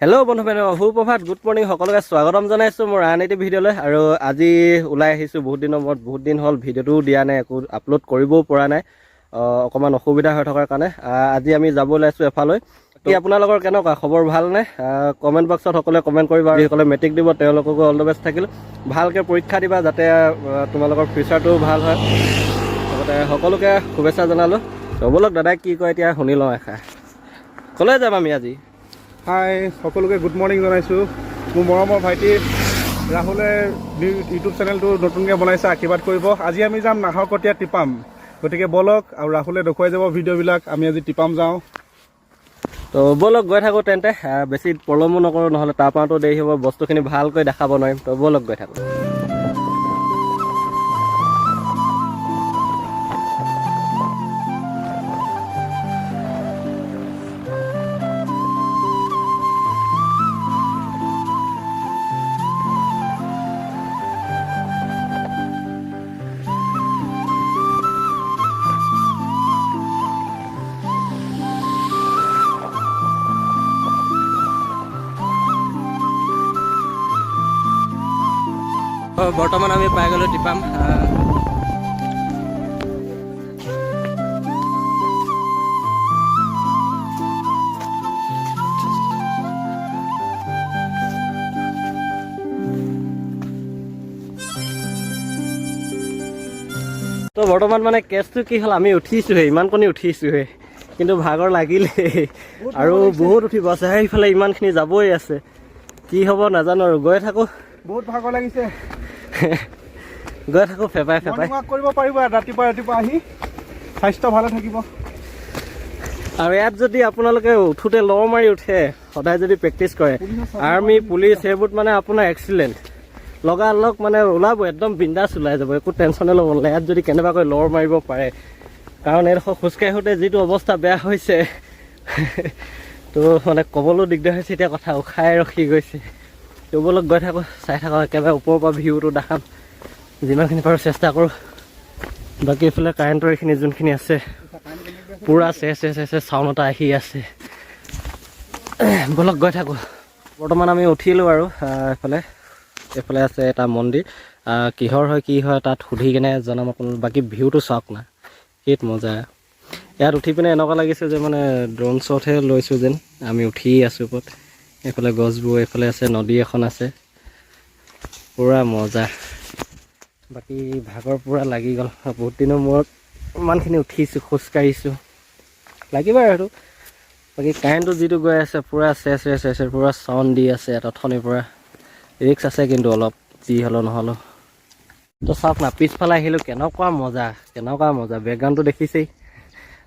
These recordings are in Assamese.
হেল্ল' বন্ধুবান্ধৱ সুপ্ৰভাত গুড মৰ্ণিং সকলোকে স্বাগতম জনাইছোঁ মোৰ আন এটি ভিডিঅ'লৈ আৰু আজি ওলাই আহিছোঁ বহুত দিনৰ মূৰত বহুত দিন হ'ল ভিডিঅ'টোও দিয়া নাই একো আপলোড কৰিবও পৰা নাই অকণমান অসুবিধা হৈ থকাৰ কাৰণে আজি আমি যাব ওলাইছোঁ এফালৈ কি আপোনালোকৰ কেনেকুৱা খবৰ ভালনে কমেণ্ট বক্সত সকলোৱে কমেণ্ট কৰিবা যিসকলে মেট্ৰিক দিব তেওঁলোককো অল দ্য বেষ্ট থাকিল ভালকৈ পৰীক্ষা দিবা যাতে তোমালোকৰ ফিউচাৰটোও ভাল হয় লগতে সকলোকে শুভেচ্ছা জনালোঁ চবলক দাদাই কি কয় এতিয়া শুনি লওঁ এষাৰ ক'লৈ যাম আমি আজি হাই সকলোকে গুড মৰ্ণিং জনাইছোঁ মোৰ মৰমৰ ভাইটি ৰাহুলে ইউটিউব চেনেলটো নতুনকৈ বনাইছে আশীৰ্বাদ কৰিব আজি আমি যাম নাহৰকটীয়া টিপাম গতিকে বলক আৰু ৰাহুলে দেখুৱাই যাব ভিডিঅ'বিলাক আমি আজি টিপাম যাওঁ তো বলক গৈ থাকোঁ তেন্তে বেছি পলমো নকৰোঁ নহ'লে তাৰপৰাতো দেৰি হ'ব বস্তুখিনি ভালকৈ দেখাব নোৱাৰিম তো বলক গৈ থাকোঁ বৰ্তমান আমি পাই গ'লোঁ টিপাম তো বৰ্তমান মানে কেছটো কি হ'ল আমি উঠিছোঁহে ইমানকণি উঠিছোঁহে কিন্তু ভাগৰ লাগিলেই আৰু বহুত উঠিব আছে সেইফালে ইমানখিনি যাবই আছে কি হ'ব নাজানো আৰু গৈ থাকোঁ বহুত ভাগৰ লাগিছে গৈ থাকোঁ ফেপাই কৰিব পাৰিব ৰাতিপুৱা আহি স্বাস্থ্য ভালে থাকিব আৰু ইয়াত যদি আপোনালোকে উঠোঁতে লৰ মাৰি উঠে সদায় যদি প্ৰেক্টিচ কৰে আৰ্মি পুলিচ সেইবোৰত মানে আপোনাৰ এক্সিলেণ্ট লগালগ মানে ওলাব একদম বিন্দাছ ওলাই যাব একো টেনশ্যনে ল'ব নালাগে ইয়াত যদি কেনেবাকৈ লৰ মাৰিব পাৰে কাৰণ এইডোখৰ খোজকাঢ়ি আহোঁতে যিটো অৱস্থা বেয়া হৈছে তো মানে ক'বলৈও দিগদাৰ হৈছে এতিয়া কথা উশাই ৰখি গৈছে টোবলক গৈ থাকোঁ চাই থাকোঁ একেবাৰে ওপৰৰ পৰা ভিউটো দেখাম যিমানখিনি পাৰোঁ চেষ্টা কৰোঁ বাকী এইফালে কাৰেণ্টৰ এইখিনি যোনখিনি আছে পূৰা চে চাউণ্ড এটা আহি আছে বলক গৈ থাকোঁ বৰ্তমান আমি উঠিলোঁ আৰু এইফালে আছে এটা মন্দিৰ কিহৰ হয় কি হয় তাত সুধি কেনে জনাম আপোনালোক বাকী ভিউটো চাওক না কি মজা ইয়াত উঠি পিনে এনেকুৱা লাগিছে যে মানে ড্ৰোন শ্বটহে লৈছোঁ যেন আমি উঠি আছোঁ ওপৰত এইফালে গছবোৰ এইফালে আছে নদী এখন আছে পূৰা মজা বাকী ভাগৰ পূৰা লাগি গ'ল বহুত দিনৰ মূৰত ইমানখিনি উঠিছোঁ খোজকাঢ়িছোঁ লাগিব আৰু সেইটো বাকী কাৰেণ্টটো যিটো গৈ আছে পূৰা চে পূৰা চাউণ্ড দি আছে এটা অথনিৰ পৰা ৰিক্স আছে কিন্তু অলপ যি হ'লেও নহ'লেও তো চাওক না পিছফালে আহিলোঁ কেনেকুৱা মজা বেকগ্ৰাউণ্ডটো দেখিছেই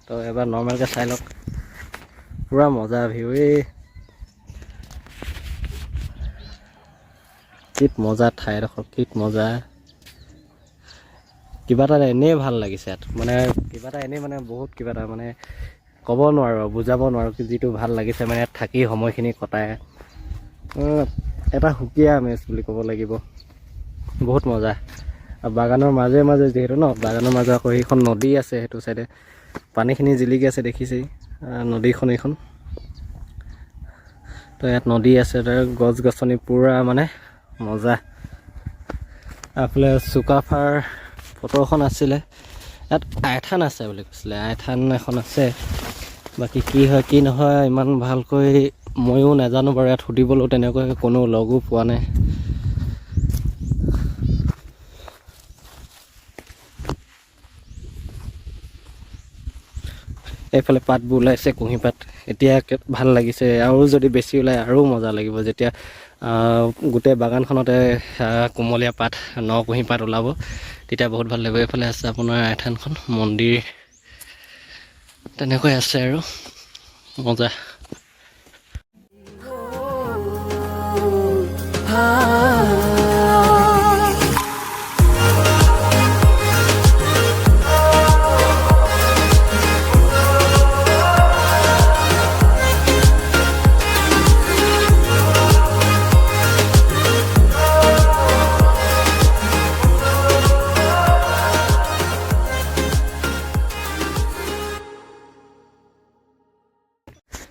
তো এবাৰ নৰ্মেলকৈ চাই লওক পূৰা মজা ভিউ কিত মজা ঠাইডোখৰ কিত মজা কিবা এটা এনেই ভাল লাগিছে ইয়াত মানে কিবা এটা এনেই মানে বহুত কিবা এটা মানে ক'ব নোৱাৰোঁ বুজাব নোৱাৰোঁ যিটো ভাল লাগিছে মানে ইয়াত থাকি সময়খিনি কটাই এটা সুকীয়া আমেজ বুলি ক'ব লাগিব বহুত মজা আৰু বাগানৰ মাজে মাজে যিহেতু ন বাগানৰ মাজে আকৌ সেইখন নদী আছে সেইটো চাইডে পানীখিনি জিলিকি আছে দেখিছেই নদীখন এইখন তো ইয়াত নদী আছে তাৰ গছ গছনি পূৰা মানে মজা এইফালে চুকাফাৰ ফটো এখন আছিলে ইয়াত আইথান আছে বুলি কৈছিলে আইথান এখন আছে বাকী কি হয় কি নহয় ইমান ভালকৈ ময়ো নাজানো বাৰু ইয়াত সুধিবলৈও তেনেকৈ কোনো লগো পোৱা নাই এইফালে পাতবোৰ ওলাইছে কুঁহি পাত এতিয়া ভাল লাগিছে আৰু যদি বেছি ওলায় আৰু মজা লাগিব যেতিয়া গোটেই বাগানখনতে কুমলীয়া পাত কুঁহি পাত ওলাব তেতিয়া বহুত ভাল লাগিব এইফালে আছে আপোনাৰ আইথানখন মন্দিৰ তেনেকৈ আছে আৰু মজা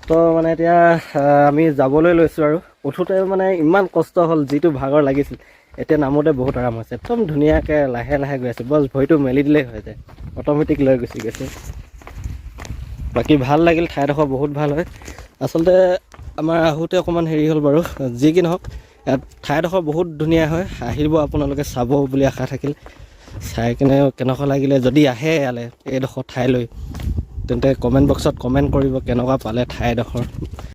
তো মানে এতিয়া আমি যাবলৈ লৈছোঁ আৰু উঠোঁতে মানে ইমান কষ্ট হ'ল, যিটো ভাগৰ লাগিছিল এতিয়া নামোতে বহুত আৰাম হৈছে। একদম ধুনীয়াকৈ লাহে লাহে গৈ আছোঁ, বছ ভৰিটো মেলি দিলেই হৈ যায়, অট'মেটিক লৈ গুচি গৈছে। বাকী ভাল লাগিল, ঠাইডোখৰ বহুত ভাল হয়। আচলতে আমাৰ আহোঁতে অকণমান হেৰি হ'ল বাৰু, যি কি নহওক ইয়াত ঠাইডোখৰ বহুত ধুনীয়া হয়। আহিব আপোনালোকে, চাব বুলি আশা থাকিল। চাই কিনে কেনেকুৱা লাগিলে, যদি আহে ইয়ালৈ এইডোখৰ ঠাইলৈ তেন্তে কমেণ্ট বক্সত কমেণ্ট কৰিব কেনেকুৱা পালে ঠাইডোখৰ।